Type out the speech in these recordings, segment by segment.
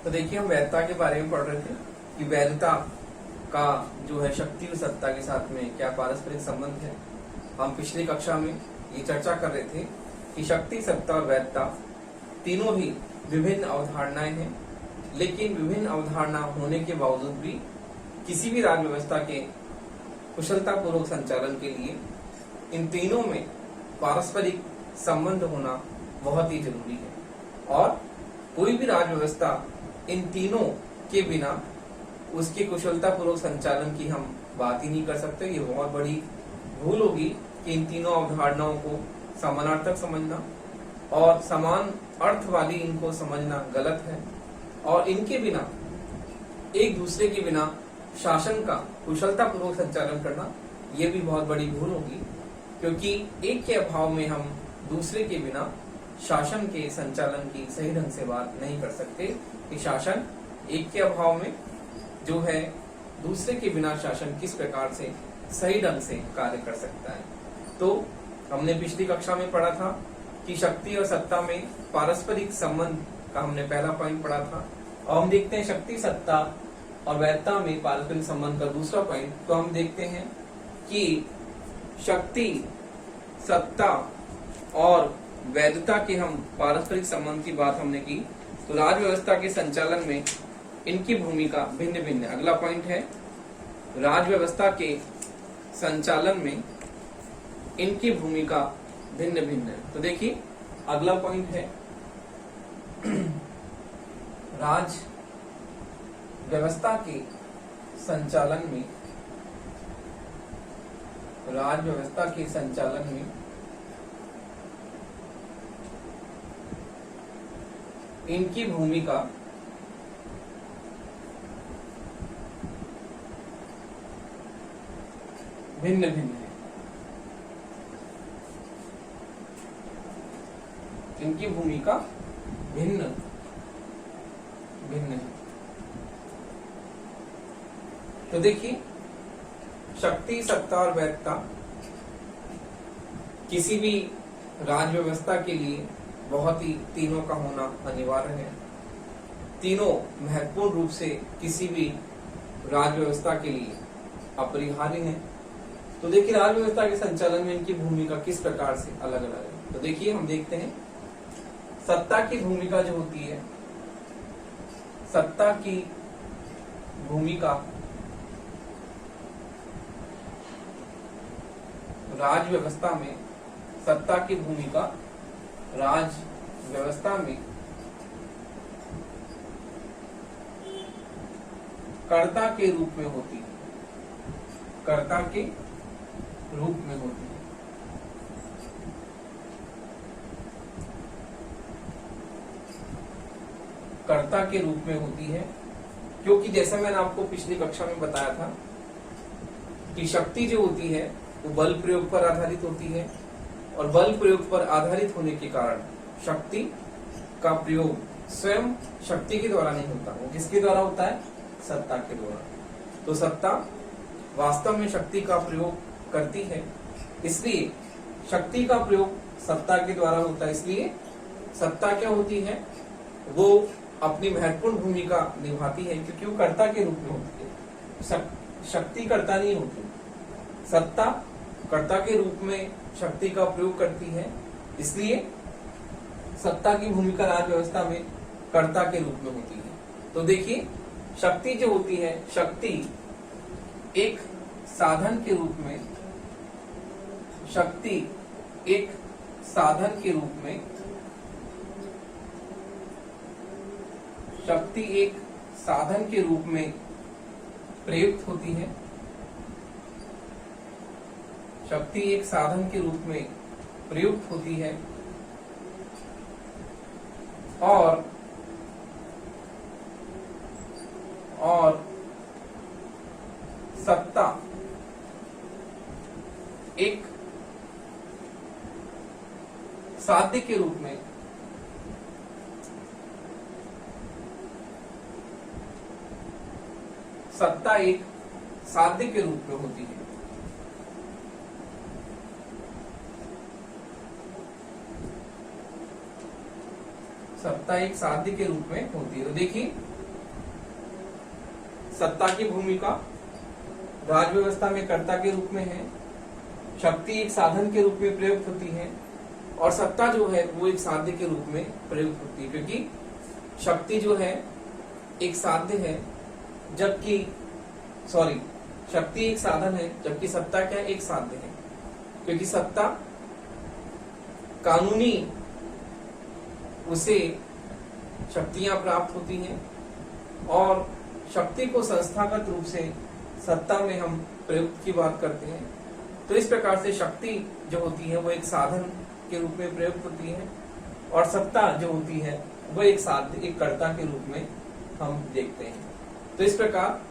तो देखिए, हम वैधता के बारे में पढ़ रहे थे कि वैधता का जो है शक्ति और सत्ता के साथ में क्या पारस्परिक संबंध है। हम पिछली कक्षा में ये चर्चा कर रहे थे कि शक्ति, सत्ता और वैधता तीनों ही विभिन्न अवधारणाएं हैं, लेकिन विभिन्न अवधारणा होने के बावजूद भी किसी भी राज्य व्यवस्था के कुशलतापूर्वक संचालन के लिए इन तीनों में पारस्परिक संबंध होना बहुत ही जरूरी है। और कोई भी राज्य व्यवस्था इन तीनों के बिना उसके कुशलतापूर्वक संचालन की हम बात ही नहीं कर सकते। ये बहुत बड़ी भूल होगी कि इन तीनों अवधारणाओं को समानार्थक समझना और समान अर्थ वाली इनको समझना गलत है। और इनके बिना, एक दूसरे के बिना शासन का कुशलतापूर्वक संचालन करना ये भी बहुत बड़ी भूल होगी, क्योंकि एक के अभाव में हम दूसरे के बिना शासन के संचालन की सही ढंग से बात नहीं कर सकते कि शासन एक के अभाव में जो है दूसरे के बिना शासन किस प्रकार से सही ढंग से कार्य कर सकता है। तो हमने पिछली कक्षा में पढ़ा था कि शक्ति और सत्ता में पारस्परिक संबंध का हमने पहला पॉइंट पढ़ा था। और हम देखते हैं शक्ति, सत्ता और वैधता में पारस्परिक संबंध का दूसरा पॉइंट। तो हम देखते हैं कि शक्ति, सत्ता और वैधता के हम पारस्परिक संबंध की बात हमने की, तो राज्य व्यवस्था के संचालन में इनकी भूमिका भिन्न भिन्न है। अगला पॉइंट है राज्य व्यवस्था के संचालन में इनकी भूमिका भिन्न भिन्न है। तो देखिए, अगला पॉइंट है राज्य व्यवस्था के संचालन में, राज्य व्यवस्था के संचालन में इनकी भूमिका भिन्न भिन्न है। इनकी भूमिका भिन्न भिन्न है। तो देखिए, शक्ति, सत्ता और वैधता किसी भी राज्य व्यवस्था के लिए बहुत ही तीनों का होना अनिवार्य है। तीनों महत्वपूर्ण रूप से किसी भी राज्य व्यवस्था के लिए अपरिहार्य है। तो देखिए, राज्य व्यवस्था के संचालन में इनकी भूमिका किस प्रकार से अलग अलग है। तो देखिए, हम देखते हैं सत्ता की भूमिका जो होती है, सत्ता की भूमिका राज्य व्यवस्था में, सत्ता की भूमिका राज्य व्यवस्था में कर्ता के रूप में होती है, कर्ता के रूप में होती है। कर्ता के रूप में होती है, क्योंकि जैसे मैंने आपको पिछली कक्षा में बताया था कि शक्ति जो होती है वो बल प्रयोग पर आधारित होती है, और बल प्रयोग पर आधारित होने के कारण शक्ति का प्रयोग स्वयं शक्ति के द्वारा नहीं होता, वो किसके द्वारा होता है? सत्ता के द्वारा। तो सत्ता वास्तव में शक्ति का प्रयोग करती है, इसलिए शक्ति का प्रयोग सत्ता के द्वारा होता है। इसलिए सत्ता क्या होती है? वो अपनी महत्वपूर्ण भूमिका निभाती है, क्योंकि वो कर्ता के रूप में होती है। शक्ति कर्ता नहीं होती, सत्ता कर्ता के रूप में शक्ति का प्रयोग करती है। इसलिए सत्ता की भूमिका राज्य व्यवस्था में कर्ता के रूप में होती है। तो देखिए, शक्ति जो होती है, शक्ति एक साधन के रूप में, शक्ति एक साधन के रूप में, शक्ति एक साधन के रूप में प्रयुक्त होती है। शक्ति एक साधन के रूप में प्रयुक्त होती है, और सत्ता एक साध्य के रूप में, सत्ता एक साध्य के रूप में होती है। सत्ता एक साध्य के रूप में होती है। तो देखिए, सत्ता की भूमिका राज व्यवस्था में कर्ता के रूप में है, शक्ति एक साधन के रूप में प्रयुक्त होती है, और सत्ता जो है वो एक साध्य के रूप में प्रयुक्त होती है, क्योंकि शक्ति जो है एक साध्य है, जबकि शक्ति एक साधन है, जबकि सत्ता क्या है, एक साध्य है। क्योंकि सत्ता कानूनी उसे शक्तियां प्राप्त होती हैं, और शक्ति को संस्थागत रूप से सत्ता में हम प्रयुक्त की बात करते हैं। तो इस प्रकार से शक्ति जो होती है वो एक साधन के रूप में प्रयुक्त होती है, और सत्ता जो होती है वो एक साध्य, एक कर्ता के रूप में हम देखते हैं। तो इस प्रकार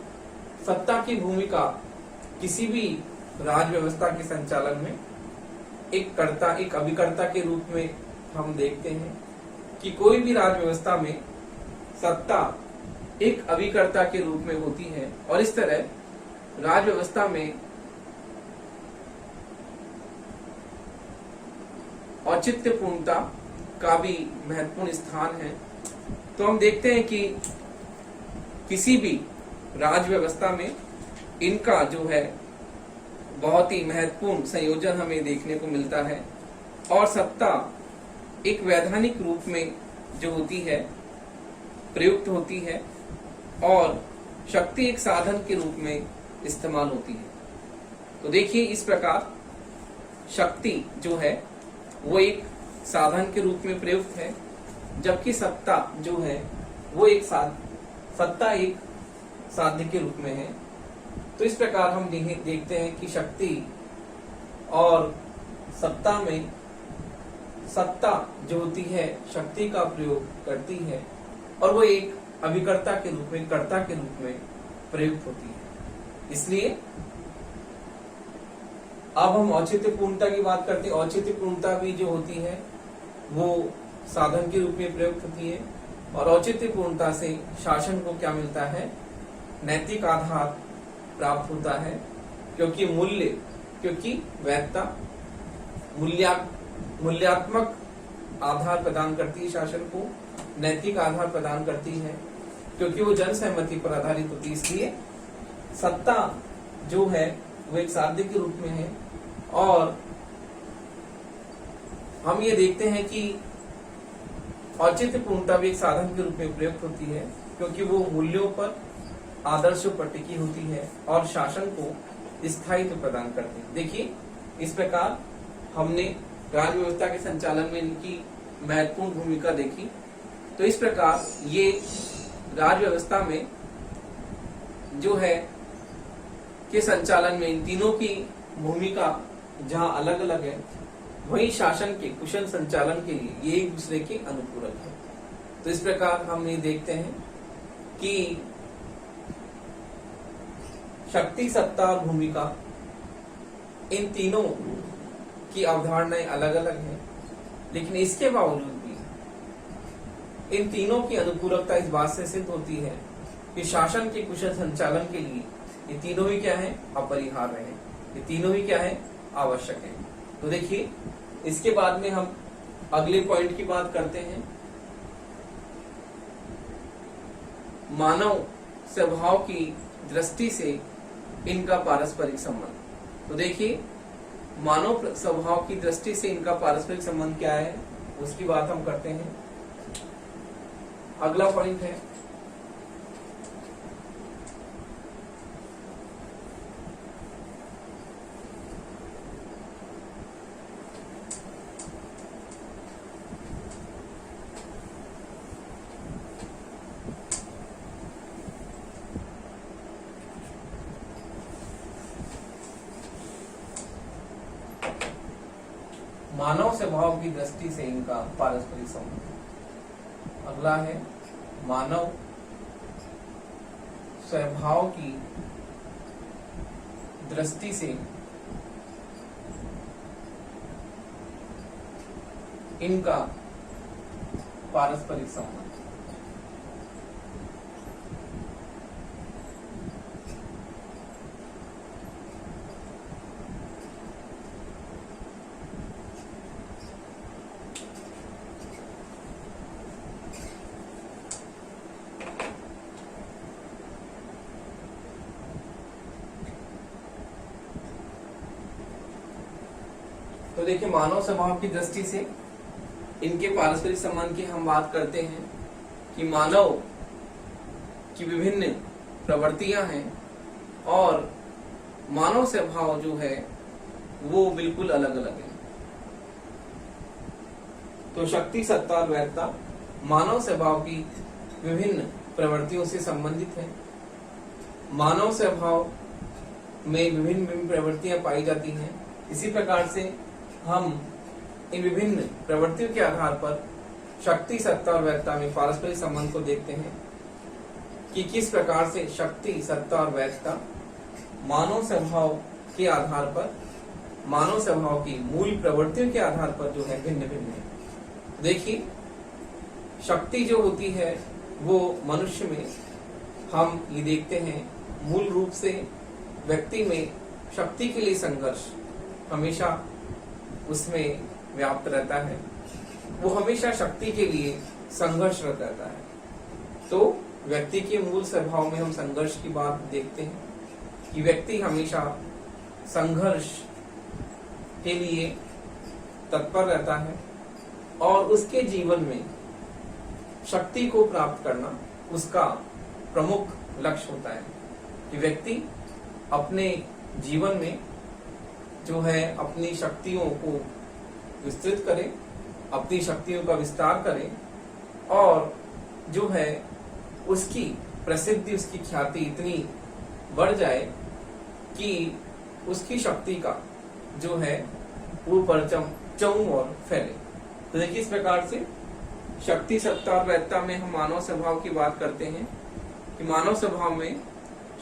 सत्ता की भूमिका किसी भी राज व्यवस्था के संचालन में एक कर्ता, एक अभिकर्ता के रूप में हम देखते हैं कि कोई भी राज व्यवस्था में सत्ता एक अभिकर्ता के रूप में होती है, और इस तरह राज व्यवस्था में औचित्यपूर्णता का भी महत्वपूर्ण स्थान है। तो हम देखते हैं कि किसी भी राज व्यवस्था में इनका जो है बहुत ही महत्वपूर्ण संयोजन हमें देखने को मिलता है, और सत्ता एक वैधानिक रूप में जो होती है प्रयुक्त होती है, और शक्ति एक साधन के रूप में इस्तेमाल होती है। तो देखिए इस प्रकार शक्ति जो है वो एक साधन के रूप में प्रयुक्त है, जबकि सत्ता जो है वो एक सत्ता एक साध्य के रूप में है। तो इस प्रकार हम देखते हैं कि शक्ति और सत्ता में सत्ता जो होती है शक्ति का प्रयोग करती है, और वो एक अभिकर्ता के रूप में, कर्ता के रूप में प्रयुक्त होती है। इसलिए अब हम औचित्यपूर्णता की बात करते हैं। औचित्यपूर्णता भी जो होती है वो साधन के रूप में प्रयुक्त होती है, और औचित्यपूर्णता से शासन को क्या मिलता है, नैतिक आधार प्राप्त होता है, क्योंकि वैधता मूल्यात्मक आधार प्रदान करती है शासन को, नैतिक आधार प्रदान करती है, क्योंकि वो जन सहमति पर आधारित होती है। इसलिए सत्ता जो है वो एक साध्य के रूप में है, और हम ये देखते हैं कि औचित्यपूर्णता भी एक साधन के रूप में प्रयुक्त होती है, क्योंकि वो मूल्यों पर, आदर्शों पर टिकी होती है, और शासन को स्थायित्व प्रदान करती है। देखिए इस प्रकार हमने राज्य व्यवस्था के संचालन में इनकी महत्वपूर्ण भूमिका देखी। तो इस प्रकार ये राज्य व्यवस्था में जो है के संचालन में इन तीनों की भूमिका जहां अलग अलग है, वही शासन के कुशल संचालन के लिए ये एक दूसरे के अनुपूरक है। तो इस प्रकार हम ये देखते हैं कि शक्ति, सत्ता और भूमिका इन तीनों की अवधारणाएं अलग अलग हैं, लेकिन इसके बावजूद भी इन तीनों की अनुपूरकता इस बात से सिद्ध होती है कि शासन के कुशल संचालन के लिए ये तीनों ही क्या है, अपरिहार्य है, ये तीनों ही क्या है, आवश्यक है। तो देखिए इसके बाद में हम अगले पॉइंट की बात करते हैं, मानव स्वभाव की दृष्टि से इनका पारस्परिक संबंध। तो देखिए मानव स्वभाव की दृष्टि से इनका पारस्परिक संबंध क्या है, उसकी बात हम करते हैं। अगला पॉइंट है मानव स्वभाव की दृष्टि से इनका पारस्परिक संबंध। अगला है मानव स्वभाव की दृष्टि से इनका पारस्परिक संबंध। देखिए मानव स्वभाव की दृष्टि से इनके पारस्परिक संबंध की हम बात करते हैं कि मानव की विभिन्न प्रवृत्तियां हैं और मानव स्वभाव जो है वो बिल्कुल अलग अलग है। तो शक्ति, सत्ता और वैधता मानव स्वभाव की विभिन्न प्रवृत्तियों से संबंधित है। मानव स्वभाव में विभिन्न प्रवृत्तियां पाई जाती हैं। इसी प्रकार से हम इन विभिन्न प्रवृत्तियों के आधार पर शक्ति, सत्ता और वैधता में पारस्परिक संबंध को देखते हैं कि किस प्रकार से शक्ति, सत्ता और वैधता मानव स्वभाव के आधार पर, मानव स्वभाव की मूल प्रवृत्तियों के आधार पर जो है भिन्न भिन्न है। देखिए शक्ति जो होती है वो मनुष्य में हम ये देखते हैं मूल रूप से व्यक्ति में शक्ति के लिए संघर्ष हमेशा उसमें व्याप्त रहता है। वो हमेशा शक्ति के लिए संघर्षरत रहता है। तो व्यक्ति के मूल स्वभाव में हम संघर्ष की बात देखते हैं कि व्यक्ति हमेशा संघर्ष के लिए तत्पर रहता है और उसके जीवन में शक्ति को प्राप्त करना उसका प्रमुख लक्ष्य होता है कि व्यक्ति अपने जीवन में जो है अपनी शक्तियों को विस्तृत करे, अपनी शक्तियों का विस्तार करे और जो है उसकी प्रसिद्धि, उसकी ख्याति इतनी बढ़ जाए कि उसकी शक्ति का जो है वो परचम चौं और फैले। तो देखिए इस प्रकार से शक्ति, सत्ता और वैधता में हम मानव स्वभाव की बात करते हैं कि मानव स्वभाव में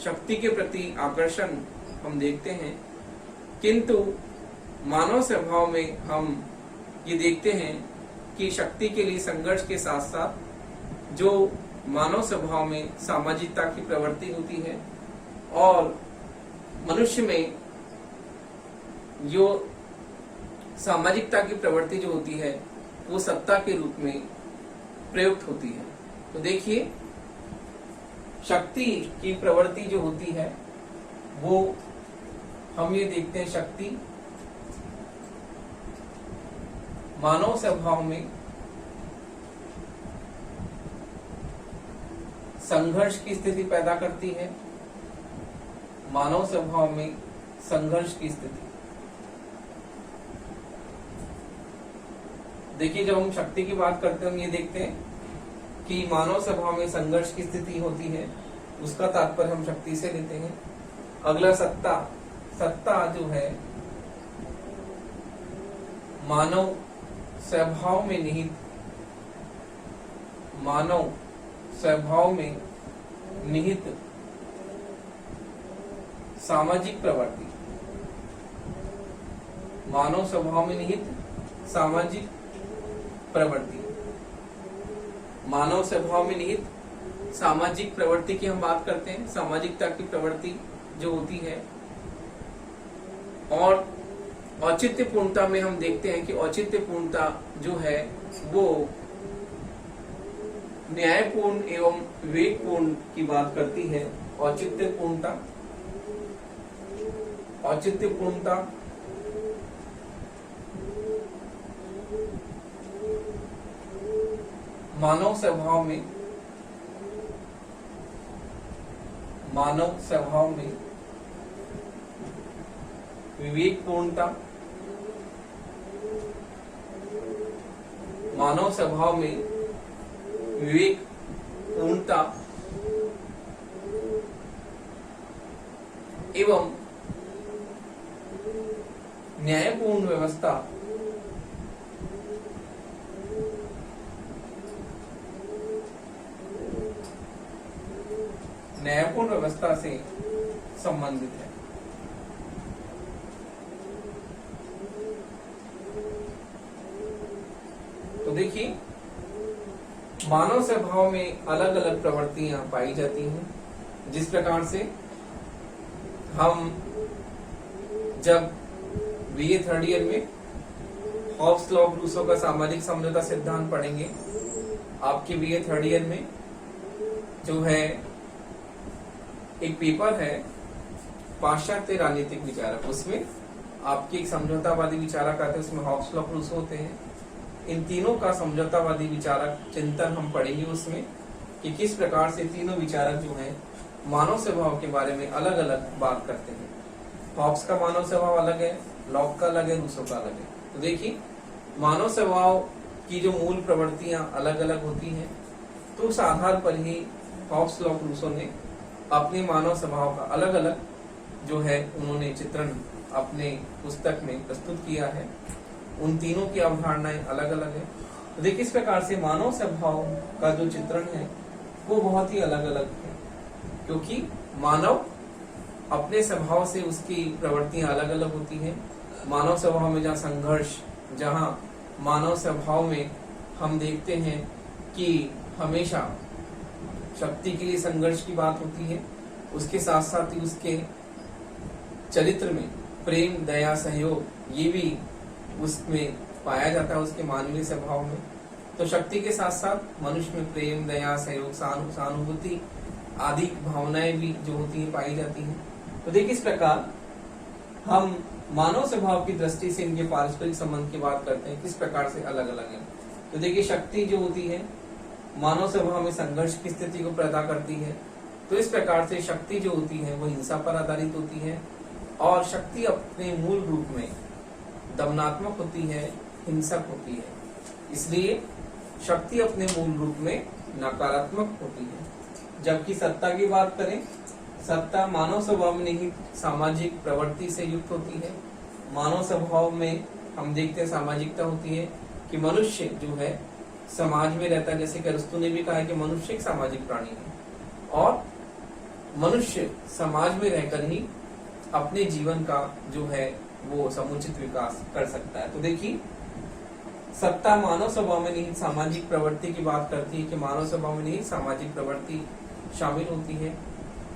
शक्ति के प्रति आकर्षण हम देखते हैं, किंतु मानव स्वभाव में हम ये देखते हैं कि शक्ति के लिए संघर्ष के साथ साथ जो मानव स्वभाव में सामाजिकता की प्रवृत्ति होती है और मनुष्य में जो सामाजिकता की प्रवृत्ति जो होती है वो सत्ता के रूप में प्रयुक्त होती है। तो देखिए शक्ति की प्रवृत्ति जो होती है वो हम ये देखते हैं शक्ति मानव स्वभाव में संघर्ष की स्थिति पैदा करती है। मानव स्वभाव में संघर्ष की स्थिति, देखिए जब हम शक्ति की बात करते हैं हम ये देखते हैं कि मानव स्वभाव में संघर्ष की स्थिति होती है, उसका तात्पर्य हम शक्ति से लेते हैं। अगला सत्ता, सत्ता जो है मानव स्वभाव में निहित, मानव स्वभाव में निहित सामाजिक प्रवृत्ति, मानव स्वभाव में निहित सामाजिक प्रवृत्ति, मानव स्वभाव में निहित सामाजिक प्रवृत्ति की हम बात करते हैं। सामाजिकता की प्रवृत्ति जो होती है और औचित्यपूर्णता में हम देखते हैं कि औचित्यपूर्णता जो है वो न्यायपूर्ण एवं विवेकपूर्ण की बात करती है। औचित्यपूर्णता, औचित्यपूर्णता मानव स्वभाव में, मानव स्वभाव में विवेकपूर्णता, मानव स्वभाव में विवेकपूर्णता एवं न्यायपूर्ण व्यवस्था न्यायपूर्ण व्यवस्था से संबंधित है। तो देखिए मानव स्वभाव में अलग अलग प्रवृत्तियां पाई जाती हैं। जिस प्रकार से हम जब बीए थर्ड ईयर में हॉब्स लॉ ऑफ रूसो का सामाजिक समझौता सिद्धांत पढ़ेंगे, आपके बीए थर्ड ईयर में जो है एक पेपर है पाश्चात्य राजनीतिक विचारक, उसमें आपके एक समझौतावादी विचारक आते हैं, उसमें हॉब्स लॉक रूसो होते हैं। इन तीनों का समझौतावादी विचारक चिंतन हम पढ़ेंगे उसमें कि किस प्रकार से तीनों विचारक जो हैं मानव स्वभाव के बारे में अलग अलग बात करते हैं। हॉब्स का मानव स्वभाव अलग है, लॉक का अलग है, रूसो का अलग है। तो देखिए मानव स्वभाव की जो मूल प्रवृत्तियां अलग अलग होती हैं, तो उस आधार पर ही हॉब्स लॉक रूसो ने अपने मानव स्वभाव का अलग अलग जो है उन्होंने चित्रण अपने पुस्तक में प्रस्तुत किया है। उन तीनों की अवधारणाएं अलग अलग है। तो देखिए इस प्रकार से मानव स्वभाव का जो चित्रण है वो बहुत ही अलग अलग है, क्योंकि मानव अपने स्वभाव से उसकी प्रवृत्तियां अलग अलग होती हैं। मानव स्वभाव में जहाँ संघर्ष, जहाँ मानव स्वभाव में हम देखते हैं कि हमेशा शक्ति के लिए संघर्ष की बात होती है, उसके साथ साथ ही उसके चरित्र में प्रेम, दया, सहयोग ये भी उसमें पाया जाता है, उसके मानवीय स्वभाव में। तो शक्ति के साथ साथ मनुष्य में प्रेम, दया, सहयोग, सहानुभूति आदि भावनाएं भी जो होती हैं पाई जाती हैं। तो देखिए इस प्रकार हम मानव स्वभाव की दृष्टि से इनके पारस्परिक संबंध की बात करते हैं, किस प्रकार से अलग अलग है। तो देखिए शक्ति जो होती है मानव स्वभाव में संघर्ष की स्थिति को पैदा करती है। तो इस प्रकार से शक्ति जो होती है वो हिंसा पर आधारित होती है, और शक्ति अपने मूल रूप में दमनात्मक होती है, हिंसक होती है। इसलिए शक्ति अपने मूल रूप में नकारात्मक होती है। जबकि सत्ता की बात करें, सत्ता मानव स्वभाव में निहित सामाजिक प्रवृत्ति से युक्त होती है। मानव स्वभाव में हम देखते हैं सामाजिकता होती है कि मनुष्य जो है समाज में रहता है। जैसे कि अरस्तु ने भी कहा है कि मनुष्य एक सामाजिक प्राणी है, और मनुष्य समाज में रहकर ही अपने जीवन का जो है वो समुचित विकास कर सकता है। तो देखिए सत्ता मानव स्वभाव में निहित सामाजिक प्रवृत्ति की बात करती है कि मानव स्वभाव में निहित सामाजिक प्रवृत्ति शामिल होती है।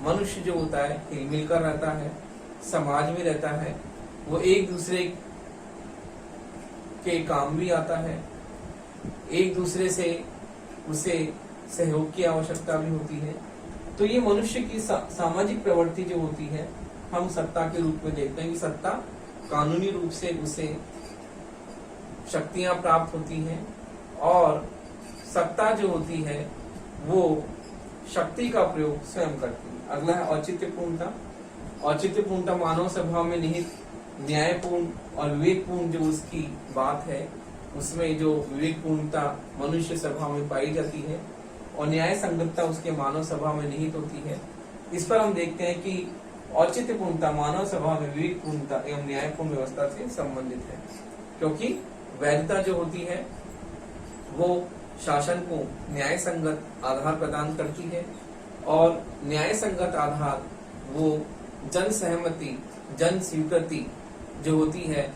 मनुष्य जो होता है हिल मिलकर रहता है, समाज में रहता है, वो एक दूसरे के काम भी आता है, एक दूसरे से उसे सहयोग की आवश्यकता भी होती है। तो ये मनुष्य की सामाजिक प्रवृत्ति जो होती है हम सत्ता के रूप में देखते हैं कि सत्ता कानूनी रूप से उसे शक्तियां प्राप्त होती हैं, और सत्ता जो होती है वो शक्ति का प्रयोग स्वयं करती है। अगला है औचित्यपूर्णता। औचित्यपूर्णता मानव स्वभाव में निहित न्यायपूर्ण और विवेकपूर्ण जो उसकी बात है, उसमें जो विवेकपूर्णता मनुष्य स्वभाव में पाई जाती है और न्याय संगतता उसके मानव स्वभाव में निहित होती है। इस पर हम देखते हैं कि औचित्यपूर्णता मानव स्वभाव में विवेकपूर्णता एवं न्यायपूर्ण व्यवस्था से संबंधित है, क्योंकि वैधता जो होती है वो शासन को न्याय संगत आधार प्रदान करती है, और न्याय संगत आधार वो जन सहमति, जन स्वीकृति जो होती है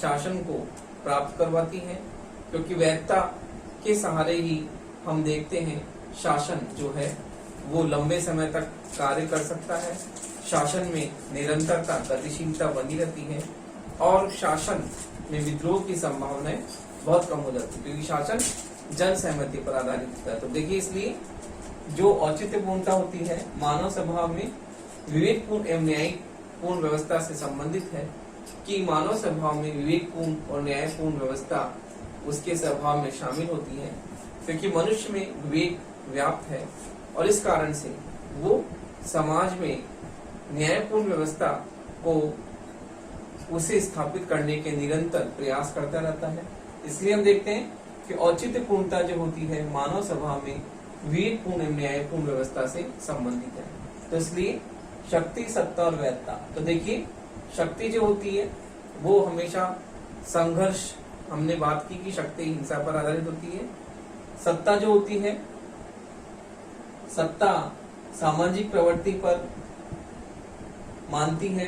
शासन को प्राप्त करवाती है। क्योंकि वैधता के सहारे ही हम देखते हैं शासन जो है वो लंबे समय तक कार्य कर सकता है, शासन में निरंतरता, गतिशीलता बनी रहती है, और शासन में विद्रोह की संभावनाएं बहुत कम हो जाती है, क्योंकि शासन जन सहमति पर आधारित होता है। तो देखिए इसलिए जो औचित्यपूर्णता होती है मानव स्वभाव में विवेकपूर्ण एवं न्यायपूर्ण व्यवस्था से संबंधित है, कि मानव स्वभाव में विवेकपूर्ण और न्यायपूर्ण व्यवस्था उसके स्वभाव में शामिल होती है, क्योंकि मनुष्य में विवेक व्याप्त है, और इस कारण से वो समाज में न्यायपूर्ण व्यवस्था को उसे स्थापित करने के निरंतर प्रयास करता रहता है। इसलिए हम देखते हैं कि औचित्यपूर्णता जो होती है मानव स्वभाव में विवेकपूर्ण एवं न्यायपूर्ण व्यवस्था से संबंधित है। तो इसलिए शक्ति, सत्ता और वैधता। तो देखिए शक्ति जो होती है वो हमेशा संघर्ष, हमने बात की कि शक्ति हिंसा पर आधारित होती है। सत्ता जो होती है, सत्ता सामाजिक प्रवृत्ति पर मानती है।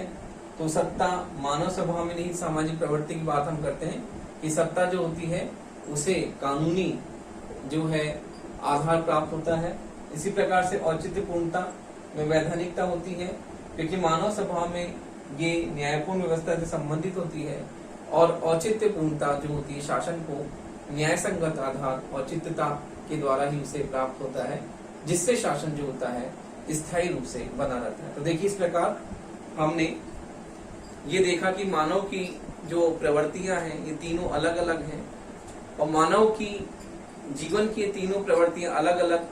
तो सत्ता मानव स्वभाव में नहीं सामाजिक प्रवृत्ति की बात हम करते हैं कि सत्ता जो होती है उसे कानूनी जो है आधार प्राप्त होता है। इसी प्रकार से औचित्यपूर्णता में वैधानिकता होती है, क्योंकि मानव स्वभाव में ये न्यायपूर्ण व्यवस्था से संबंधित होती है, और औचित्यपूर्णता जो होती है शासन को न्याय संगत आधार औचित्यता के द्वारा ही उसे प्राप्त होता है, जिससे शासन जो होता है स्थायी रूप से बना रहता है। तो देखिए इस प्रकार हमने ये देखा कि मानव की जो प्रवृत्तियां हैं ये तीनों अलग अलग हैं, और मानव की जीवन की ये तीनों प्रवृत्तियां अलग अलग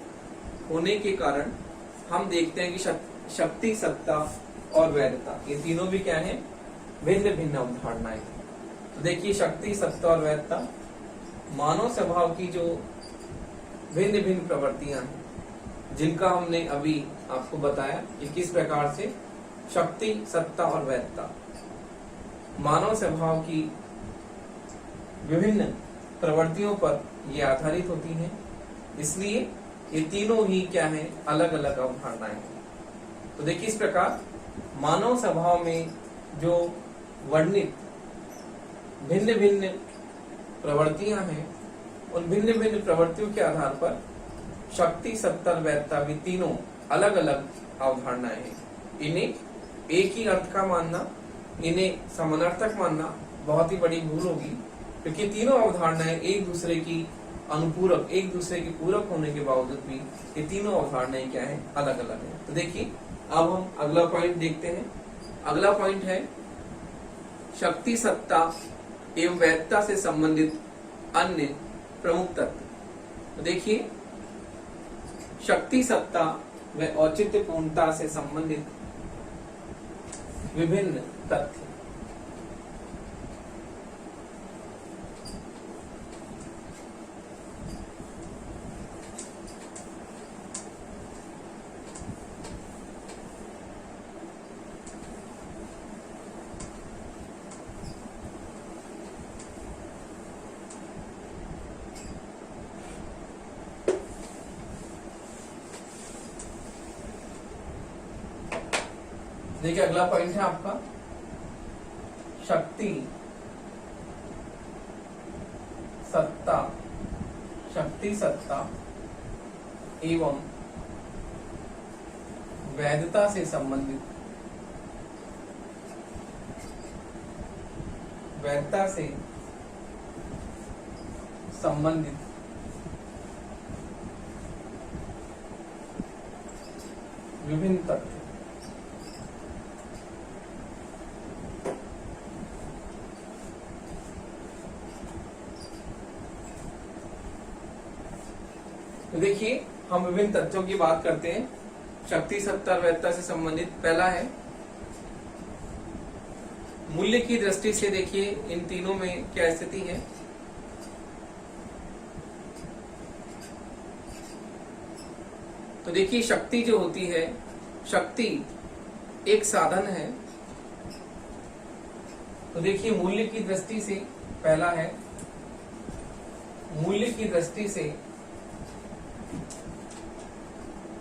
होने के कारण हम देखते हैं कि शक्ति, सत्ता और वैधता ये तीनों भी क्या है, भिन्न भिन्न अवधारणाएं हैं। तो देखिए शक्ति, सत्ता और वैधता मानव स्वभाव की जो भिन्न भिन्न प्रवृत्तियां हैं, जिनका हमने अभी आपको बताया कि किस प्रकार से शक्ति, सत्ता और वैधता मानव स्वभाव की विभिन्न प्रवृत्तियों पर ये आधारित होती हैं, इसलिए ये तीनों ही क्या है, अलग अलग अवधारणाएं हैं। तो देखिए इस प्रकार मानव स्वभाव में जो वर्णित भिन्न भिन्न प्रवृत्तियां हैं, उन भिन्न भिन्न प्रवृत्तियों के आधार पर शक्ति, सत्ता और वैधता भी तीनों अलग अलग अवधारणाएं हैं। इन्हें एक ही अर्थ का मानना, इन्हें समानार्थक मानना बहुत ही बड़ी भूल होगी, क्योंकि तीनों अवधारणाएं एक दूसरे की अनुपूरक, एक दूसरे की पूरक होने के बावजूद भी ये तीनों अवधारणाएं क्या है, अलग अलग है। तो देखिए अब हम अगला पॉइंट देखते हैं। अगला पॉइंट है शक्ति, सत्ता एवं वैधता से संबंधित अन्य प्रमुख तत्व। तो देखिए शक्ति, सत्ता व औचित्य पूर्णता से संबंधित विभिन्न तथ्य। देखिए अगला पॉइंट है आपका शक्ति, सत्ता, शक्ति, सत्ता एवं वैधता से संबंधित, वैधता से संबंधित विभिन्न तथ्य। तो देखिए हम विभिन्न तथ्यों की बात करते हैं। शक्ति, सत्ता और वैधता से संबंधित पहला है मूल्य की दृष्टि से। देखिए इन तीनों में क्या स्थिति है। तो देखिए शक्ति जो होती है, शक्ति एक साधन है। तो देखिए मूल्य की दृष्टि से पहला है, मूल्य की दृष्टि से,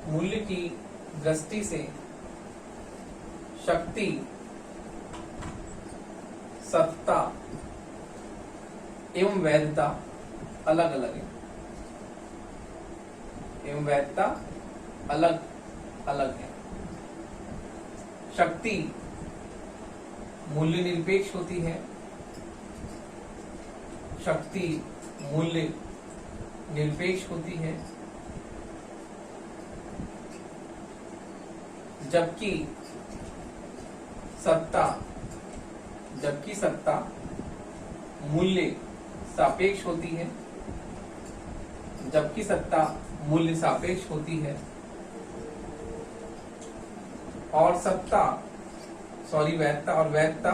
मूल्य की दृष्टि से शक्ति, सत्ता एवं वैधता अलग अलग है, एवं वैधता अलग अलग है। शक्ति मूल्य निरपेक्ष होती है, शक्ति मूल्य निरपेक्ष होती है, जबकि सत्ता, जबकि सत्ता मूल्य सापेक्ष होती है, जबकि सत्ता मूल्य सापेक्ष होती है। और सत्ता वैधता, और वैधता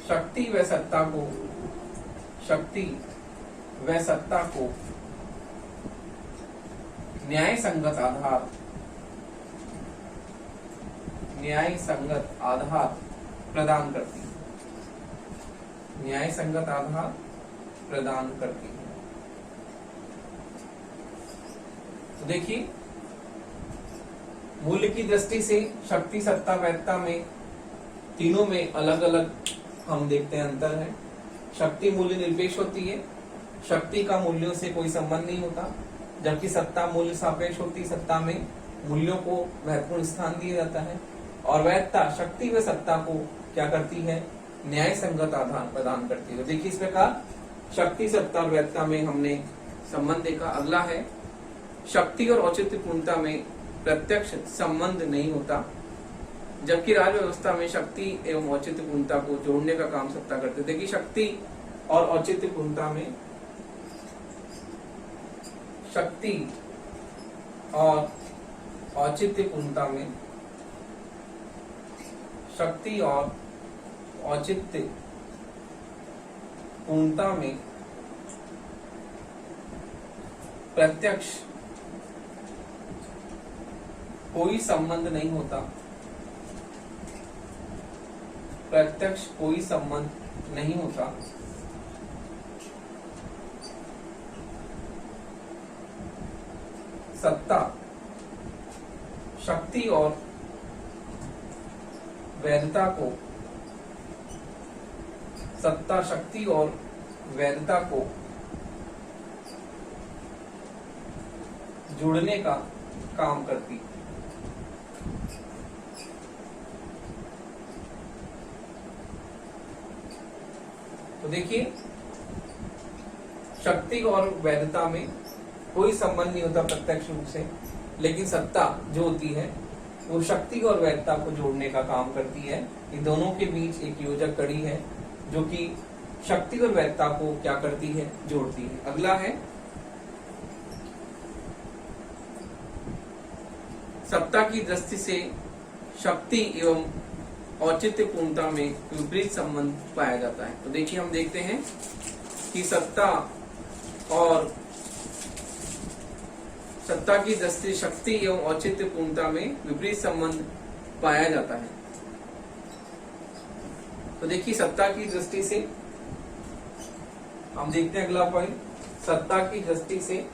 शक्ति व सत्ता को, शक्ति व सत्ता को न्याय संगत आधार, न्याय संगत आधार प्रदान करती है, न्याय संगत आधार प्रदान करती है। तो देखिए मूल्य की दृष्टि से शक्ति, सत्ता, वैधता में तीनों में अलग अलग हम देखते हैं अंतर है। शक्ति मूल्य निरपेक्ष होती है, शक्ति का मूल्यों से कोई संबंध नहीं होता, जबकि सत्ता मूल्य सापेक्ष होती, सत्ता में मूल्यों को महत्वपूर्ण स्थान दिया जाता है। और वैधता शक्ति व सत्ता को क्या करती है, न्याय संगत आधार प्रदान करती है। देखिए इस प्रकार शक्ति, सत्ता और वैधता में हमने संबंध देखा। अगला है शक्ति और औचित्य पूर्णता में प्रत्यक्ष संबंध नहीं होता, जबकि राज व्यवस्था में शक्ति एवं औचित्य पूर्णता को जोड़ने का काम सत्ता करते थे। देखिए शक्ति और औचित्य पूर्णता में, शक्ति और औचित्य पूर्णता में, शक्ति और औचित्य पूर्णता में प्रत्यक्ष कोई संबंध नहीं होता, प्रत्यक्ष कोई संबंध नहीं होता। सत्ता, शक्ति और वैधता को, सत्ता, शक्ति और वैधता को जोड़ने का काम करती। तो देखिए शक्ति और वैधता में कोई संबंध नहीं होता प्रत्यक्ष रूप से, लेकिन सत्ता जो होती है वो शक्ति और वैधता को जोड़ने का काम करती है। इन दोनों के बीच एक योजक कड़ी है जो कि शक्ति और वैधता को क्या करती है, जोड़ती है। अगला है सत्ता की दृष्टि से शक्ति एवं औचित्य पूर्णता में विपरीत संबंध पाया जाता है। तो देखिए हम देखते हैं कि सत्ता की दृष्टि शक्ति एवं औचित्य पूर्णता में विपरीत संबंध पाया जाता है। तो देखिए सत्ता की दृष्टि से हम देखते हैं अगला पॉइंट, सत्ता की दृष्टि से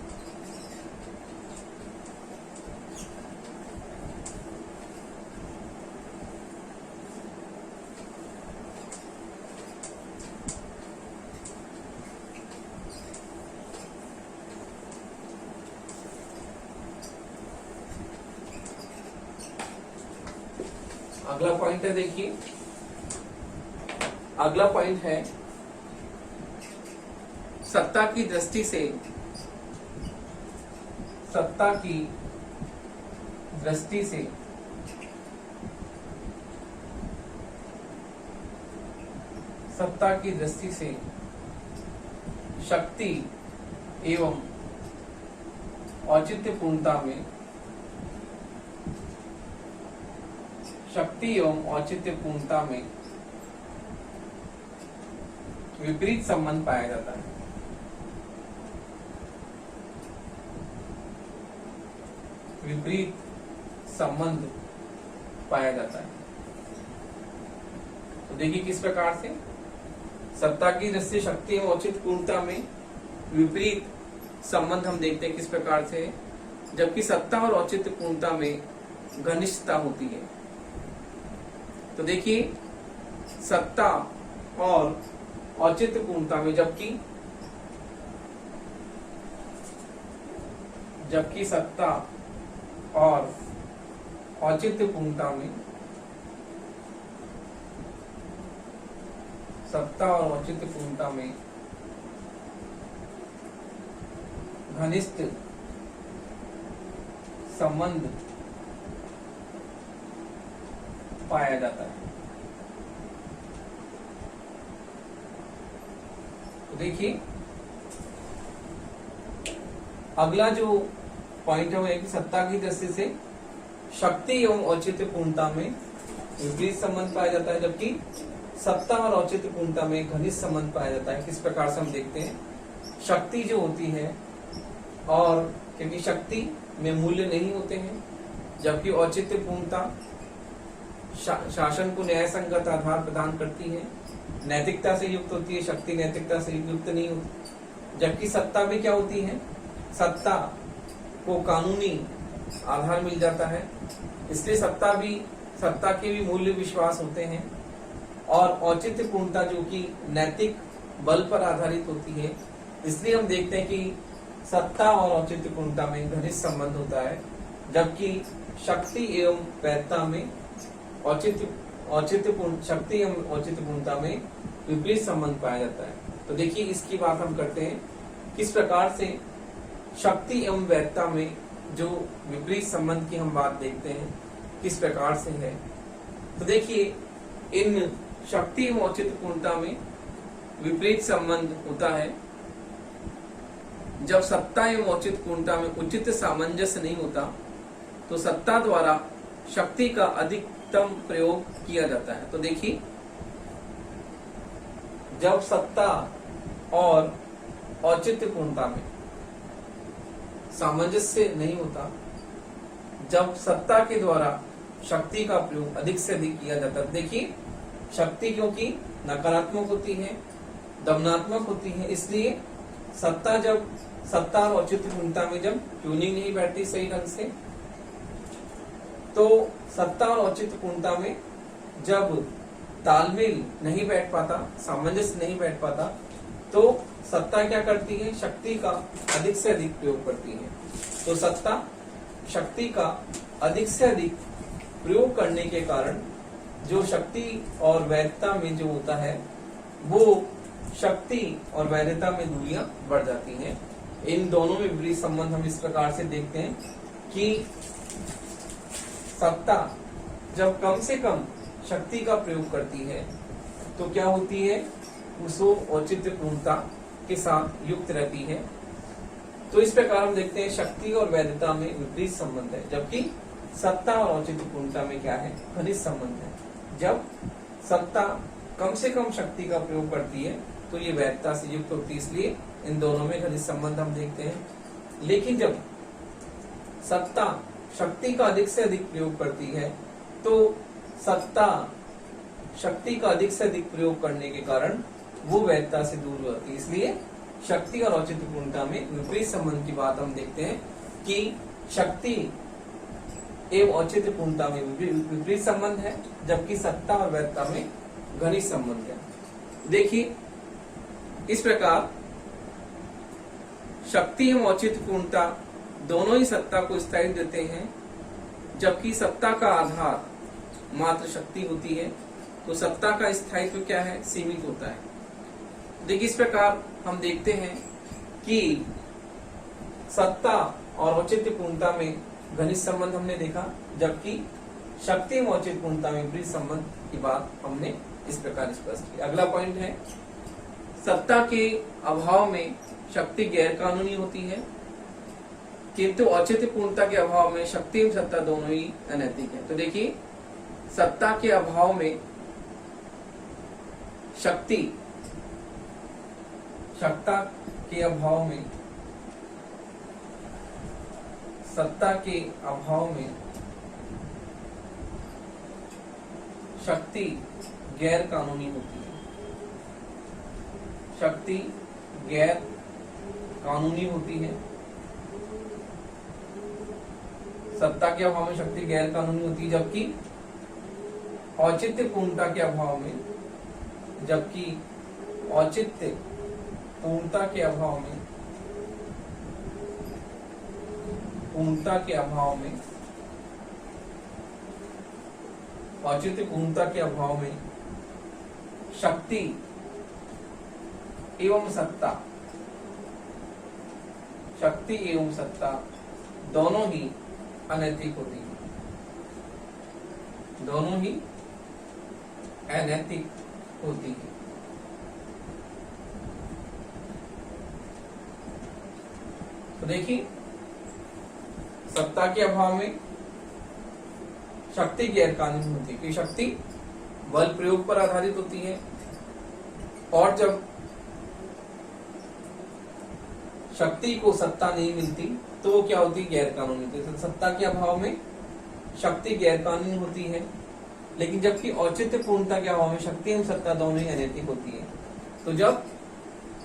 अगला पॉइंट है, देखिए अगला पॉइंट है सत्ता की दृष्टि से, सत्ता की दृष्टि से सत्ता की दृष्टि से शक्ति एवं औचित्य पूर्णता में, शक्ति एवं औचित्य पूर्णता में विपरीत संबंध पाया जाता है। विपरीत संबंध पाया जाता है। तो देखिए किस प्रकार से सत्ता की दृष्टि शक्ति एवं औचित्य पूर्णता में विपरीत संबंध हम देखते हैं किस प्रकार से, जबकि सत्ता और औचित्य पूर्णता में घनिष्ठता होती है। तो देखिए सत्ता और औचित्य पूर्णता में, जबकि सत्ता और औचित्य पूर्णता में, सत्ता और औचित्य पूर्णता में घनिष्ठ संबंध पाया जाता है। तो देखिए अगला जो पॉइंट है वो है कि सत्ता की दृष्टि से शक्ति एवं औचित्य पूर्णता में विपरीत संबंध पाया जाता है, जबकि सत्ता और औचित्य पूर्णता में घनिष्ठ संबंध पाया जाता है। किस प्रकार से हम देखते हैं, शक्ति जो होती है, और क्योंकि शक्ति में मूल्य नहीं होते हैं, जबकि औचित्य पूर्णता शासन को न्याय संगत आधार प्रदान करती है, नैतिकता से युक्त होती है, शक्ति नैतिकता से युक्त नहीं होती। जबकि सत्ता में क्या होती है, सत्ता को कानूनी आधार मिल जाता है, इसलिए सत्ता के भी मूल्य विश्वास होते हैं, और औचित्य पूर्णता जो कि नैतिक बल पर आधारित होती है, इसलिए हम देखते हैं कि सत्ता और औचित्य पूर्णता में घनिष्ठ संबंध होता है, जबकि शक्ति एवं वैधता में शक्ति एवं औचित्य पूर्णता में विपरीत संबंध पाया जाता है। तो देखिए इसकी बात हम करते हैं किस प्रकार से शक्ति एवं वैधता में जो विपरीत संबंध की हम बात देखते हैं किस प्रकार से है। तो देखिए, इन शक्ति एवं औचित्य पूर्णता में विपरीत संबंध होता है। जब सत्ता एवं औचित्य पूर्णता में उचित सामंजस्य नहीं होता तो सत्ता द्वारा शक्ति का अधिकतम प्रयोग किया जाता है। तो देखिए, जब सत्ता और औचित्य पूर्णता में सामंजस्य नहीं होता, जब सत्ता के द्वारा शक्ति का प्रयोग अधिक से अधिक किया जाता है। देखिए, शक्ति क्योंकि नकारात्मक होती है, दमनात्मक होती है, इसलिए सत्ता और औचित्य पूर्णता में जब ट्यूनिंग नहीं बैठती सही ढंग से, तो सत्ता और औचित्य पूर्णता में जब तालमेल नहीं बैठ पाता, सामंजस्य नहीं बैठ पाता, तो सत्ता क्या करती है, शक्ति का अधिक से अधिक प्रयोग करती है। तो सत्ता शक्ति का अधिक से अधिक प्रयोग करने के कारण जो शक्ति और वैधता में जो होता है, वो शक्ति और वैधता में दूरियां बढ़ जाती हैं। इन दोनों में विपरीत संबंध हम इस प्रकार से देखते हैं कि सत्ता जब कम से कम शक्ति का प्रयोग करती है तो क्या होती है, उसको औचित्य पूर्णता के साथ युक्त रहती है। तो इस प्रकार हम देखते हैं शक्ति और वैधता में विपरीत संबंध है, जबकि सत्ता और औचित्य पूर्णता में क्या है, घनिष्ठ संबंध है। जब सत्ता कम से कम शक्ति का प्रयोग करती है तो ये वैधता से युक्त होती है, इसलिए इन दोनों में घनिष्ठ संबंध हम देखते हैं। लेकिन जब सत्ता शक्ति का अधिक से अधिक प्रयोग करती है तो सत्ता शक्ति का अधिक से अधिक प्रयोग करने के कारण वो वैधता से दूर होती है। इसलिए शक्ति और औचित्य पूर्णता में विपरीत संबंध की बात हम देखते हैं कि शक्ति एवं औचित्य पूर्णता में विपरीत संबंध है, जबकि सत्ता और वैधता में घनिष्ठ संबंध है। देखिए, इस प्रकार शक्ति एवं औचित्य पूर्णता दोनों ही सत्ता को स्थायित्व देते हैं, जबकि सत्ता का आधार मात्र शक्ति होती है, तो सत्ता का स्थायित्व क्या है, सीमित होता है। देखिए, इस प्रकार हम देखते हैं कि सत्ता और औचित्य पूर्णता में घनिष्ठ संबंध हमने देखा, जबकि शक्ति एवं औचित्य पूर्णता में विपरीत संबंध की बात हमने इस प्रकार स्पष्ट की। अगला पॉइंट है, सत्ता के अभाव में शक्ति गैर कानूनी होती है, किंतु औचित्य पूर्णता के अभाव में शक्ति एवं सत्ता दोनों ही अनैतिक है। तो देखिए, सत्ता के अभाव में शक्ति, सत्ता के अभाव में सत्ता के अभाव में शक्ति गैर कानूनी होती है, शक्ति गैर कानूनी होती है। सत्ता के अभाव में शक्ति गैर कानूनी होती है, जबकि औचित्य पूर्णता के अभाव में औचित्य पूर्णता के अभाव में औचित्य पूर्णता के अभाव में शक्ति एवं सत्ता दोनों ही अनैतिक होती है, दोनों ही अनैतिक होती है। तो देखिए, सत्ता के अभाव में शक्ति गैर कानूनी होती है, क्योंकि शक्ति बल प्रयोग पर आधारित होती है, और जब शक्ति को सत्ता नहीं मिलती तो वो क्या होती है, गैर कानूनी होती है। सत्ता के अभाव में शक्ति गैर कानूनी होती है, लेकिन जबकि औचित्य पूर्णता के अभाव में शक्ति एवं सत्ता दोनों ही अनैतिक होती है। तो जब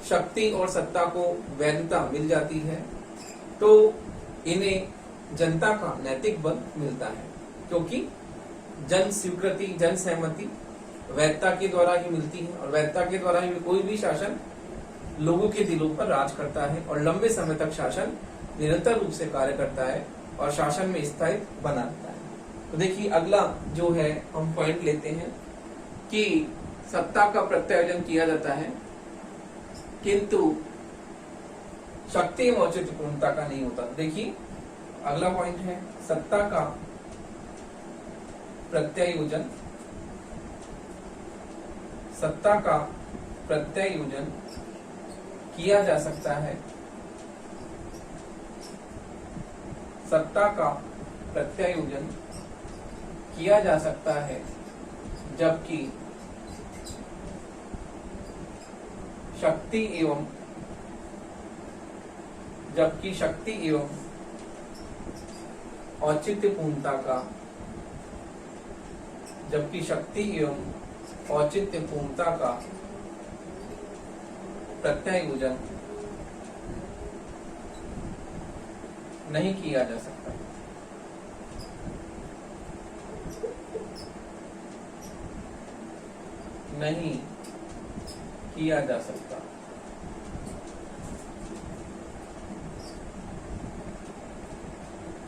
शक्ति और सत्ता को वैधता मिल जाती है तो इन्हें जनता का नैतिक बल मिलता है, क्योंकि जन स्वीकृति, जन सहमति वैधता के द्वारा ही मिलती है, और वैधता के द्वारा ही कोई भी शासन लोगों के दिलों पर राज करता है, और लंबे समय तक शासन निरंतर रूप से कार्य करता है और शासन में स्थायित्व बना रहता है। तो देखिए, अगला जो है हम पॉइंट लेते हैं कि सत्ता का प्रत्यायोजन किया जाता है, किंतु शक्ति एवं औचित्य पूर्णता का नहीं होता। देखिए, अगला पॉइंट है, सत्ता का प्रत्यायोजन सत्ता का प्रत्यायोजन किया जा सकता है, सत्ता का प्रत्यायोजन किया जा सकता है जबकि शक्ति एवं औचित्यपूर्णता का प्रत्यायोजन नहीं किया जा सकता। नहीं किया जा सकता।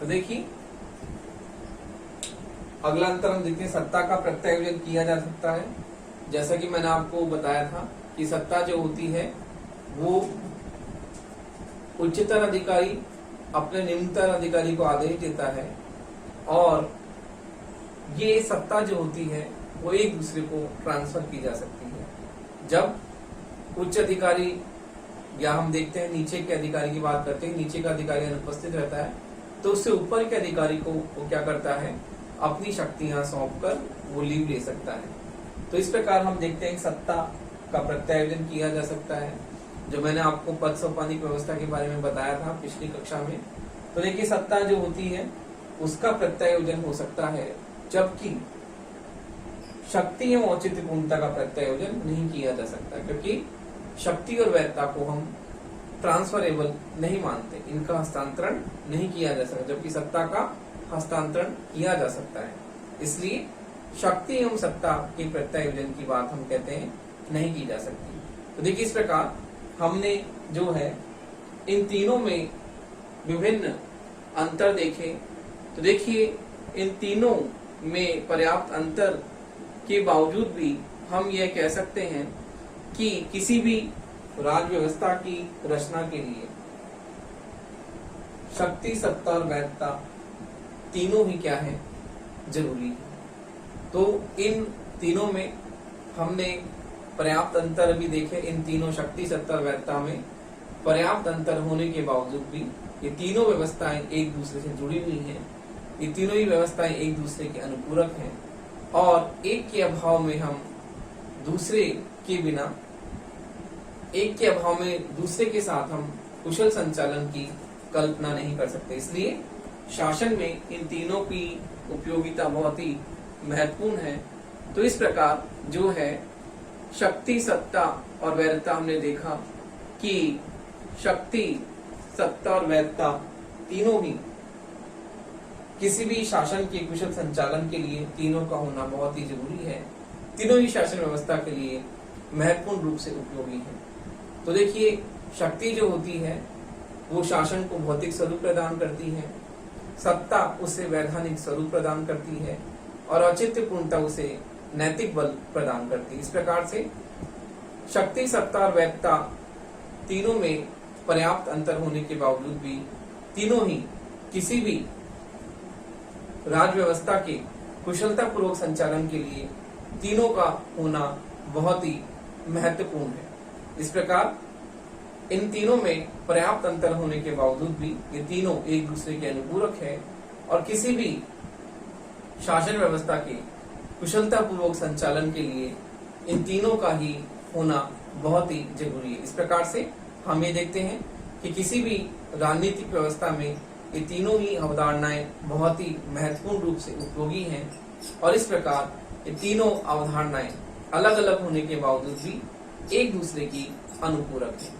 तो देखिए अगला अंतर हम देखते हैं, सत्ता का प्रत्यायोजन किया जा सकता है। जैसा कि मैंने आपको बताया था कि सत्ता जो होती है वो उच्चतर अधिकारी अपने निम्नतर अधिकारी को आदेश देता है और ये सत्ता जो होती है वो एक दूसरे को ट्रांसफर की जा सकती है। जब उच्च अधिकारी या हम देखते हैं नीचे के अधिकारी की बात करते हैं, नीचे का अधिकारी अनुपस्थित रहता है तो उससे ऊपर के अधिकारी को वो क्या करता है, अपनी शक्तियां सौंपकर वो लीव ले सकता है। तो इस प्रकार हम देखते हैं सत्ता का प्रत्यायोजन किया जा सकता है, जो मैंने आपको पद सोपानिक व्यवस्था के बारे में बताया था पिछली कक्षा में। तो देखिए सत्ता जो होती है उसका प्रत्यायोजन हो सकता है जबकि शक्ति एवं औचित्यपूर्णता का प्रत्यायोजन नहीं किया जा सकता, क्योंकि शक्ति और वैधता को हम ट्रांसफरेबल नहीं मानते, इनका हस्तांतरण नहीं किया जा सकता, जबकि सत्ता का हस्तांतरण किया जा सकता है। इसलिए शक्ति एवं सत्ता के प्रत्यायोजन की बात हम कहते हैं नहीं की जा सकती। तो देखिए इस प्रकार हमने जो है इन तीनों में विभिन्न अंतर देखे। तो देखिए इन तीनों में पर्याप्त अंतर के बावजूद भी हम यह कह सकते हैं कि किसी भी राज्य व्यवस्था की रचना के लिए शक्ति, सत्ता और वैधता तीनों ही क्या है, जरूरी है। तो इन तीनों में हमने पर्याप्त अंतर भी देखे। इन तीनों शक्ति, सत्ता और वैधता में पर्याप्त अंतर होने के बावजूद भी ये तीनों व्यवस्थाएं एक दूसरे से जुड़ी हुई हैं। ये तीनों ही व्यवस्थाएं एक दूसरे के अनुपूरक हैं और एक के अभाव में हम दूसरे के बिना, एक के अभाव में दूसरे के साथ हम कुशल संचालन की कल्पना नहीं कर सकते। इसलिए शासन में इन तीनों की उपयोगिता बहुत ही महत्वपूर्ण है। तो इस प्रकार जो है शक्ति, सत्ता और वैधता हमने देखा कि शक्ति, सत्ता और वैधता तीनों ही किसी भी शासन के कुशल संचालन के लिए तीनों का होना बहुत ही जरूरी है। तीनों ही शासन व्यवस्था के लिए महत्वपूर्ण रूप से उपयोगी है। तो देखिए शक्ति जो होती है वो शासन को भौतिक स्वरूप प्रदान करती है, सत्ता उसे वैधानिक स्वरूप प्रदान करती है और औचित्यपूर्णता उसे नैतिक बल प्रदान करती है। इस प्रकार से शक्ति, सत्ता और वैधता तीनों में पर्याप्त अंतर होने के बावजूद भी तीनों ही किसी भी राज्य व्यवस्था के कुशलता पूर्वक संचालन के लिए तीनों का होना बहुत ही महत्वपूर्ण है। इस प्रकार इन तीनों में पर्याप्त अंतर होने के बावजूद भी ये तीनों एक दूसरे के अनुपूरक है और किसी भी शासन व्यवस्था के कुशलता पूर्वक संचालन के लिए इन तीनों का ही होना बहुत ही जरूरी है। इस प्रकार से हम ये देखते हैं कि किसी भी राजनीतिक व्यवस्था में ये तीनों ही अवधारणाएं बहुत ही महत्वपूर्ण रूप से उपयोगी हैं और इस प्रकार ये तीनों अवधारणाएं अलग अलग होने के बावजूद भी एक दूसरे की अनुपूरक हैं।